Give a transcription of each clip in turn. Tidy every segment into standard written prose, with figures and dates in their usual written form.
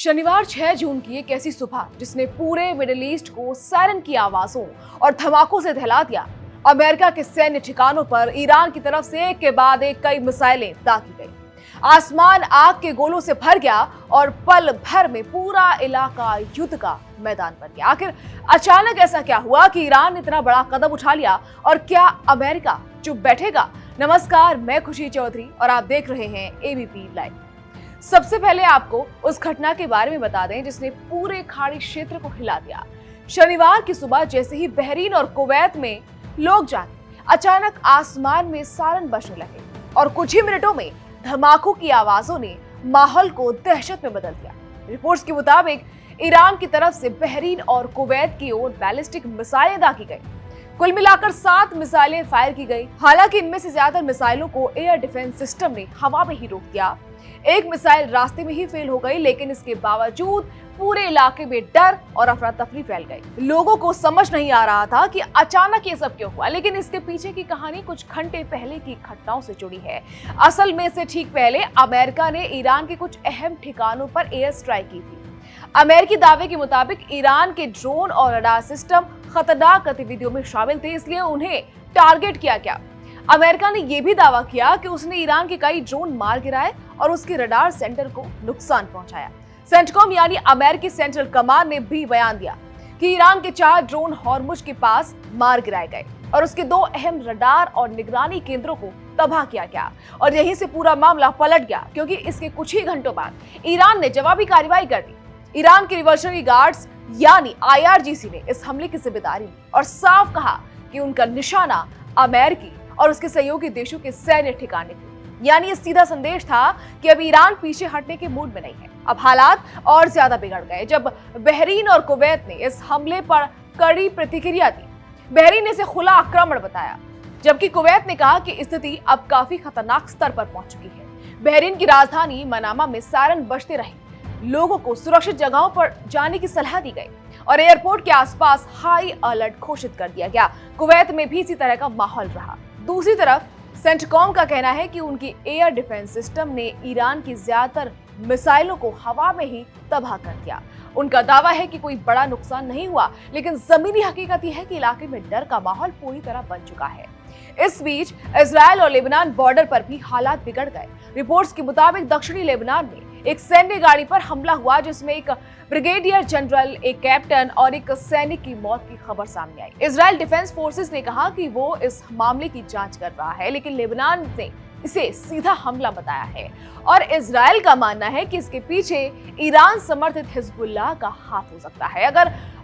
शनिवार 6 जून की एक ऐसी सुबह जिसने पूरे मिडिल ईस्ट को सायरन की आवाजों और धमाकों से दहला दिया। अमेरिका के सैन्य ठिकानों पर ईरान की तरफ से एक के बाद एक कई मिसाइलें दागी गई। आसमान आग के गोलों से भर गया और पल भर में पूरा इलाका युद्ध का मैदान बन गया। आखिर अचानक ऐसा क्या हुआ कि ईरान ने इतना बड़ा कदम उठा लिया और क्या अमेरिका चुप बैठेगा? नमस्कार, मैं खुशी चौधरी और आप देख रहे हैं एबीपी लाइव। सबसे पहले आपको उस घटना के बारे में बता दें जिसने पूरे खाड़ी क्षेत्र को हिला दिया। शनिवार की सुबह जैसे ही बहरीन और कुवैत में लोग जागे, अचानक आसमान में सायरन बजने लगे और कुछ ही मिनटों में धमाकों की आवाजों ने माहौल को दहशत में बदल दिया। रिपोर्ट्स के मुताबिक ईरान की तरफ से बहरीन और कुवैत की ओर बैलिस्टिक मिसाइलें दागी गई। कुल मिलाकर 7 मिसाइलें फायर की गई। हालांकि इनमें से ज्यादातर मिसाइलों को एयर डिफेंस सिस्टम ने हवा में ही रोक दिया। एक मिसाइल रास्ते में ही फेल हो गई, लेकिन इसके बावजूद पूरे इलाके में डर और अफरा तफरी फैल गई। लोगों को समझ नहीं आ रहा था कि अचानक ये सब क्यों हुआ, लेकिन इसके पीछे की कहानी कुछ घंटे पहले की घटनाओं से जुड़ी है। असल में से ठीक पहले अमेरिका ने ईरान के कुछ अहम ठिकानों पर एयर स्ट्राइक की थी। अमेरिकी दावे के मुताबिक ईरान के ड्रोन और रडार सिस्टम खतरनाक गतिविधियों में शामिल थे, इसलिए उन्हें टारगेट किया गया। अमेरिका ने यह भी दावा किया कि उसने ईरान के कई ड्रोन मार गिराए और उसके रडार सेंटर को नुकसान पहुंचाया। सेंटकॉम यानी अमेरिकी सेंट्रल कमांड ने भी बयान दिया कि ईरान के 4 ड्रोन हॉर्मुज के पास मार गिराए गए और उसके 2 अहम रडार और निगरानी केंद्रों को तबाह किया गया। और यहीं से पूरा मामला पलट गया, क्योंकि इसके कुछ ही घंटों बाद ईरान ने जवाबी कार्रवाई कर दी। ईरान के रिवॉल्यूशनरी गार्ड्स यानी IRGC ने इस हमले की जिम्मेदारी ली और साफ कहा कि उनका निशाना अमेरिकी और उसके सहयोगी देशों के सैन्य ठिकाने थे। यानी ये सीधा संदेश था कि अब ईरान पीछे हटने के मूड में नहीं है। अब हालात और ज्यादा बिगड़ गए जब बहरीन और कुवैत ने इस हमले पर कड़ी प्रतिक्रिया दी। बहरीन ने इसे खुला आक्रमण बताया, जबकि कुवैत ने कहा कि स्थिति अब काफी खतरनाक स्तर पर पहुंच चुकी है। बहरीन की राजधानी मनामा में सायरन बजते रहे, लोगों को सुरक्षित जगहों पर जाने की सलाह दी गई और एयरपोर्ट के आसपास हाई अलर्ट घोषित कर दिया गया। कुवैत में भी इसी तरह का माहौल रहा। दूसरी तरफ सेंटकॉम का कहना है कि उनकी एयर डिफेंस सिस्टम ने ईरान की ज्यादातर मिसाइलों को हवा में ही तबाह कर दिया। उनका दावा है कि कोई बड़ा नुकसान नहीं हुआ, लेकिन जमीनी हकीकत यह है कि इलाके में डर का माहौल पूरी तरह बन चुका है। इस बीच इजरायल और लेबनान बॉर्डर पर भी हालात बिगड़ गए। रिपोर्ट्स के मुताबिक दक्षिणी लेबनान में एक सैन्य गाड़ी पर हमला हुआ, जिसमें एक ब्रिगेडियर जनरल, एक कैप्टन और एक सैनिक की मौत की खबर सामने आई। इजरायल डिफेंस फोर्सेस ने कहा कि वो इस मामले की जांच कर रहा है, लेकिन लेबनान ने इसे सीधा हमला बताया है और इजरायल का मानना है कि इसके पीछे ईरान समर्थित हिजबुल्लाह का हाथ हो सकता है।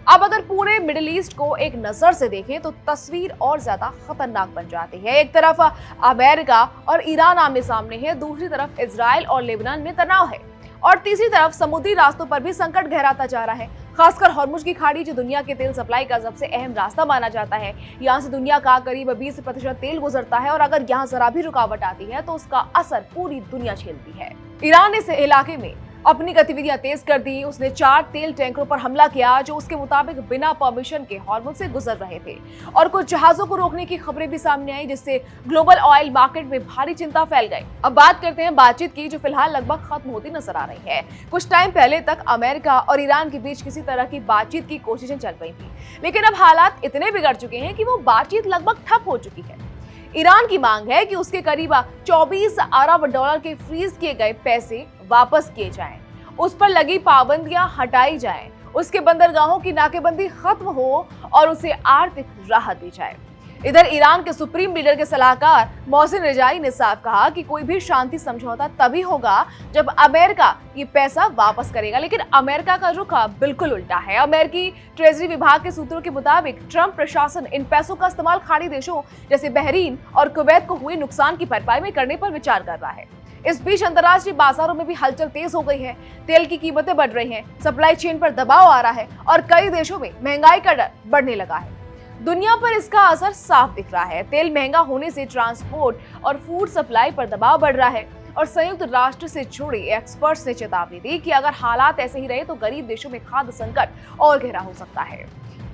अगर पूरे मिडिल ईस्ट को एक नजर से देखें तो तस्वीर और ज्यादा खतरनाक बन जाती है। एक तरफ अमेरिका और ईरान आमने सामने है, दूसरी तरफ इजरायल और लेबनान में तनाव है और तीसरी तरफ समुद्री रास्तों पर भी संकट गहराता जा रहा है। खासकर हॉर्मुज की खाड़ी, जो दुनिया के तेल सप्लाई का सबसे अहम रास्ता माना जाता है, यहाँ से दुनिया का करीब 20% तेल गुजरता है और अगर यहाँ जरा भी रुकावट आती है तो उसका असर पूरी दुनिया झेलती है। ईरान ने इस इलाके में अपनी गतिविधियां तेज कर दी। उसने 4 तेल टैंकरों पर हमला किया जो उसके मुताबिक बिना परमिशन के हॉर्मुज से गुजर रहे थे और कुछ जहाजों को रोकने की खबरें भी सामने आई, जिससे ग्लोबल ऑयल मार्केट में भारी चिंता फैल गई। अब बात करते हैं बातचीत की, जो फिलहाल लगभग खत्म होती नजर आ रही है। कुछ टाइम पहले तक अमेरिका और ईरान के बीच किसी तरह की बातचीत की कोशिशें चल रही थी, लेकिन अब हालात इतने बिगड़ चुके हैं कि वो बातचीत लगभग ठप हो चुकी है। ईरान की मांग है कि उसके करीब 24 अरब डॉलर के फ्रीज किए गए पैसे वापस किए जाएं, उस पर लगी पाबंदियां हटाई जाएं, उसके बंदरगाहों की नाकेबंदी खत्म हो और उसे आर्थिक राहत दी जाए। इधर ईरान के सुप्रीम लीडर के सलाहकार मोहसिन रिजाई ने साफ कहा कि कोई भी शांति समझौता तभी होगा जब अमेरिका ये पैसा वापस करेगा, लेकिन अमेरिका का रुख बिल्कुल उल्टा है। अमेरिकी ट्रेजरी विभाग के सूत्रों के मुताबिक ट्रंप प्रशासन इन पैसों का इस्तेमाल खाड़ी देशों जैसे बहरीन और कुवैत को हुए नुकसान की भरपाई में करने पर विचार कर रहा है। इस बीच अंतर्राष्ट्रीय बाजारों में भी हलचल तेज हो गई है। तेल की कीमतें बढ़ रही हैं, सप्लाई चेन पर दबाव आ रहा है और कई देशों में महंगाई का डर बढ़ने लगा है। दुनिया पर इसका असर साफ दिख रहा है। तेल महंगा होने से ट्रांसपोर्ट और फूड सप्लाई पर दबाव बढ़ रहा है और संयुक्त राष्ट्र से जुड़े एक्सपर्ट्स ने चेतावनी दी कि अगर हालात ऐसे ही रहे तो गरीब देशों में खाद्य संकट और गहरा हो सकता है।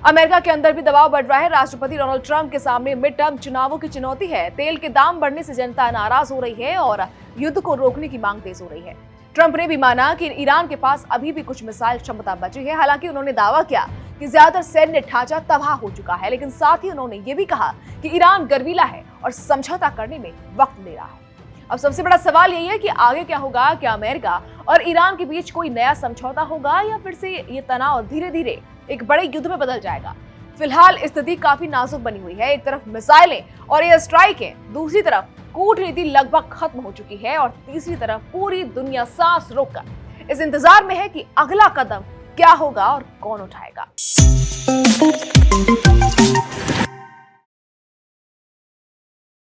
अमेरिका के अंदर भी दबाव बढ़ रहा है। राष्ट्रपति डोनाल्ड ट्रंप के सामने मिड टर्म चुनावों की चुनौती है। तेल के दाम बढ़ने से जनता नाराज हो रही है और युद्ध को रोकने की मांग तेज हो रही है। ट्रंप ने भी माना कि ईरान के पास अभी भी कुछ मिसाइल क्षमता बची है। हालांकि उन्होंने दावा किया कि ज्यादातर सैन्य ढांचा तबाह हो चुका है, लेकिन साथ ही उन्होंने ये भी कहा कि ईरान गर्वीला है और समझौता करने में वक्त ले रहा है। अब सबसे बड़ा सवाल यही है कि आगे क्या होगा। क्या अमेरिका और ईरान के बीच कोई नया समझौता होगा या फिर से ये तनाव धीरे धीरे एक बड़े युद्ध में बदल जाएगा। फिलहाल स्थिति काफी नाजुक बनी हुई है। एक तरफ मिसाइलें और एयर स्ट्राइक है, दूसरी तरफ कूटनीति लगभग खत्म हो चुकी है और तीसरी तरफ पूरी दुनिया सांस रोककर इस इंतजार में है कि अगला कदम क्या होगा और कौन उठाएगा।